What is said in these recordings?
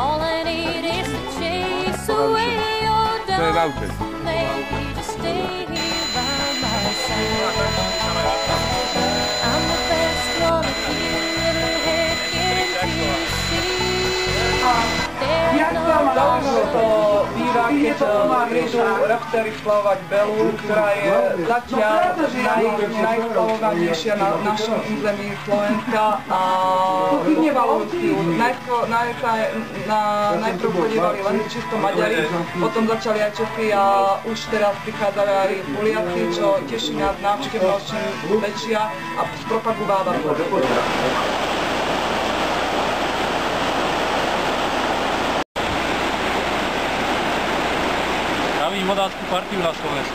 All I need is to chase away your doubt. Maybe to stay here by my side. I'm the best one of you ever had guaranteed to see. Jak vám zaujímavé to býva, keď prídu raftery splavovať Belu, ktorá je zatiaľ najsplavovanejšia na našom území Slovenska a vyhneval ľudí. Najprv chodívali len čisto Maďari, potom začali aj Čechy a už teraz prichádzajú aj Poliaci, čo teší nás návštevnosť čím väčšia a spropagováva to. Vodáckú partiu na Slovensku.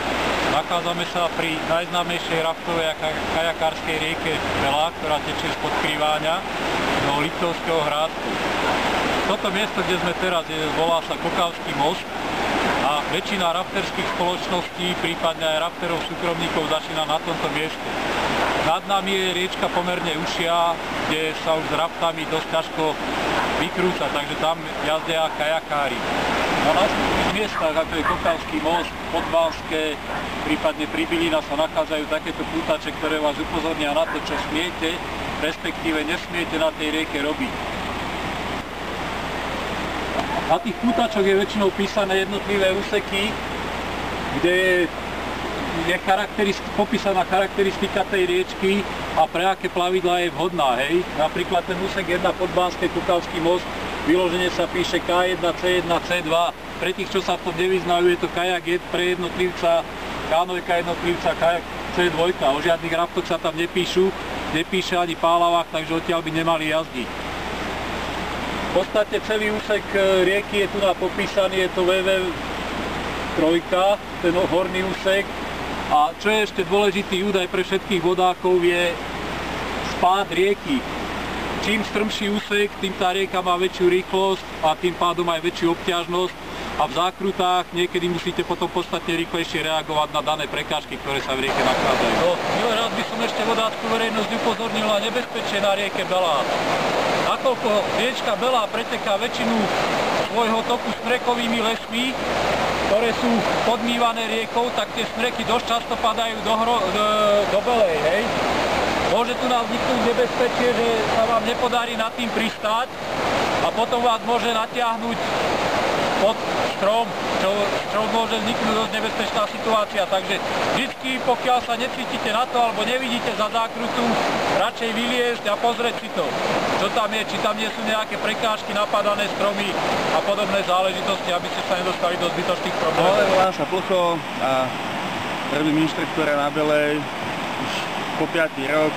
Nachádzame sa pri najznámejšej raftovej a kajakárskej rieke Bela, ktorá tečie spod Kriváňa do Liptovského Hrádku. Toto miesto, kde sme teraz, volá sa Kokavský most a väčšina rafterských spoločností, prípadne aj rafterov súkromníkov začína na tomto mieste. Nad nami je riečka pomerne užšia, kde sa už s raftami dosť ťažko vykrúca, takže tam jazdia kajakári. Na nastupných miestach, ako je Kokavský most, Podbanské, prípadne pri Bilina sa nachádzajú takéto pútače, ktoré vás upozornia na to, čo smiete, respektíve nesmiete na tej rieke robiť. Na tých pútačoch je väčšinou písané jednotlivé úseky, kde je popísaná charakteristika tej riečky a pre aké plavidlá je vhodná. Hej. Napríklad ten úsek 1 Podbanské Kokavský most, vyloženie sa píše K1, C1, C2. Pre tých, čo sa v tom nevyznajú, je to kajak pre jednotlivca, kánojka jednotlivca, kajak C2. O žiadnych raftoch sa tam nepíše ani pálavách, takže odtiaľ by nemali jazdiť. V podstate celý úsek rieky je tu popísaný, je to VV3, ten horný úsek. A čo je ešte dôležitý údaj pre všetkých vodákov je spád rieky. Čím strmší úsek, tým tá rieka má väčšiu rýchlosť a tým pádom aj väčšiu obťažnosť a v zákrutách niekedy musíte potom podstatne rýchlejšie reagovať na dané prekážky, ktoré sa v rieke nachádzajú. No, rád by som ešte vodáckú verejnosť upozornil na nebezpečie na rieke Belá. Nakoľko riečka Belá preteká väčšinu svojho toku smrekovými lesmi, ktoré sú podmývané riekou, tak tie smreky dosť často padajú do Belej, hej. Môže tu nám vzniknúť nebezpečie, že sa vám nepodarí nad tým pristáť a potom vás môže natiahnuť pod strom, čo môže vzniknúť dosť nebezpečná situácia. Takže vždy, pokiaľ sa necítite na to alebo nevidíte za zákrutu, radšej vyliezť a pozrieť si to, čo tam je, či tam nie sú nejaké prekážky, napadané stromy a podobné záležitosti, aby ste sa nedostali do zbytočných problémov. Volám sa Plocho a robím inštruktora na Belej už po 5. rok.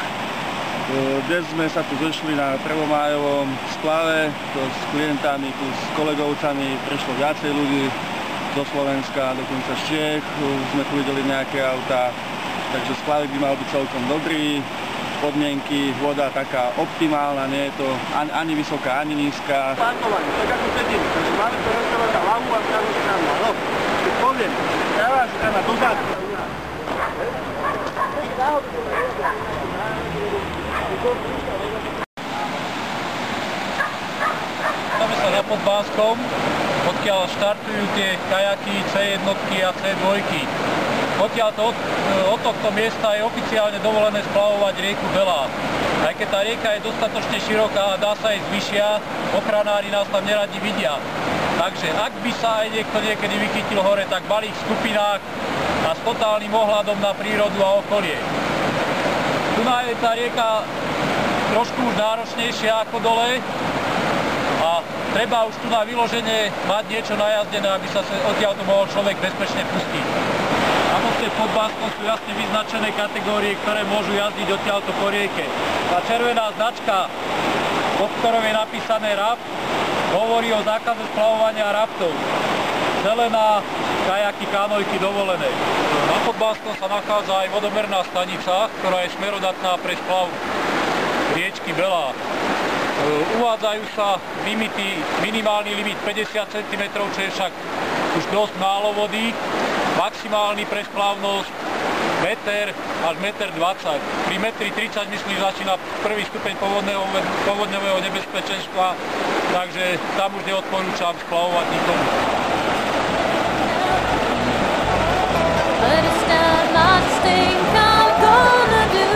Dnes sme sa tu zošli na prvomájovom splave, s klientami, s kolegovcami, prišlo viacej ľudí do Slovenska, dokonca z Čiech, sme tu videli nejaké autá, takže splav by mal byť celkom dobrý, podmienky, voda taká optimálna, nie je to ani vysoká, ani nízka. Parkovanie, tak ako sedíme, takže máme to rozstavať na ľavú a pravú stranu, no, keď poviem, pravá strana dozadu. Máme sa na Podbánskom, odkiaľ štartujú tie kajaky C1 a C2. Od tohto miesta je oficiálne dovolené splavovať rieku Belá. Aj keď tá rieka je dostatočne široká a dá sa ísť vyššia, ochranári nás tam neradi vidia. Takže ak by sa aj niekto niekedy vychytil hore, tak v malých skupinách a s totálnym ohľadom na prírodu a okolie. Tu je tá rieka trošku už náročnejšia ako dole a treba už tu na vyloženie mať niečo najazdené, aby sa odtiaľto mohol človek bezpečne pustiť. Na moste v Podbánskom sú jasne vyznačené kategórie, ktoré môžu jazdiť odtiaľto po rieke. Tá červená značka, pod ktorou je napísané raft, hovorí o zákaze splavovania raftov. Zelená, kajaky, kánojky dovolené. Na Podbánskom sa nachádza aj vodomerná stanica, ktorá je smerodatná pre splav riečky Belá. Uvádzajú sa limity, minimálny limit 50 cm, čo je však už dosť málo vody, maximálny pre splavnosť 1 až 1,20 m. Pri 1,30 m myslím, začína prvý stupeň povodňového nebezpečenstva, takže tam už neodporúčam splavovať nikomu. But it's not much thing I'm gonna do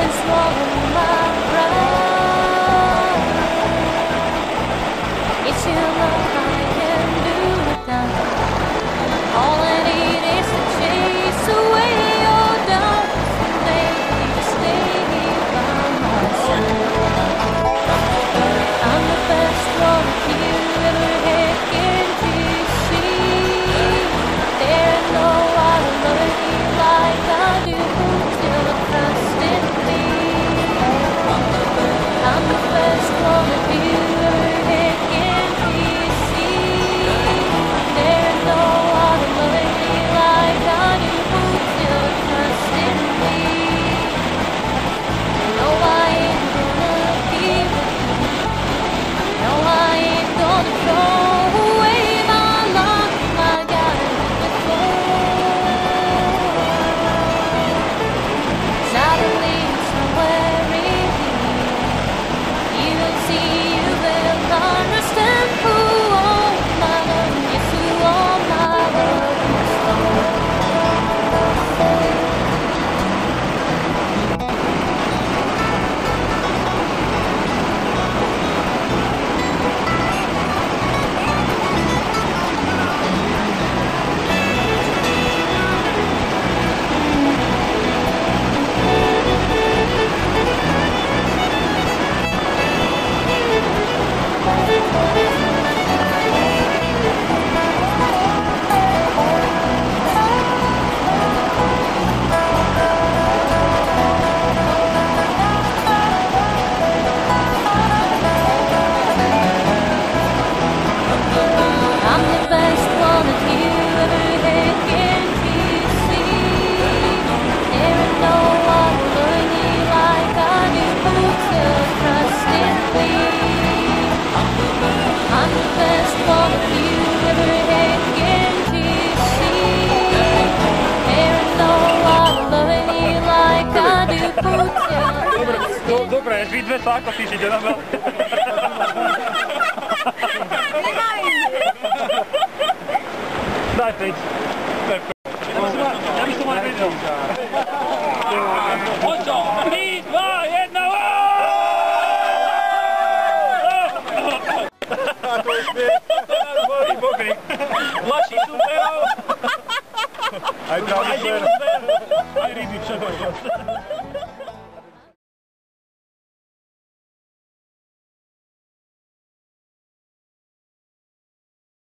and swallow my pride. It's your love I can do without. All I need is to chase away your doubts and maybe to stay here by my side. I'm the best one you ever had, can't you see? There's no one love you like I do, still a trust in me. I'm the best one you ever had, can't you see? There's no one love you like I do, still a trust in me. No, I ain't gonna give it. No, I ain't gonna throw away my love. I got it before. Suddenly, somewhere in here, you will see, you will understand who all my love is, who all my love is for. I'm the best one that you ever had, can't you see? There is no one love you like I do, still trust in me. I'm the best one that you ever had, can't you see? There is no one love you like I do, still trust in me. Dobre, vy dve sa ako píšete na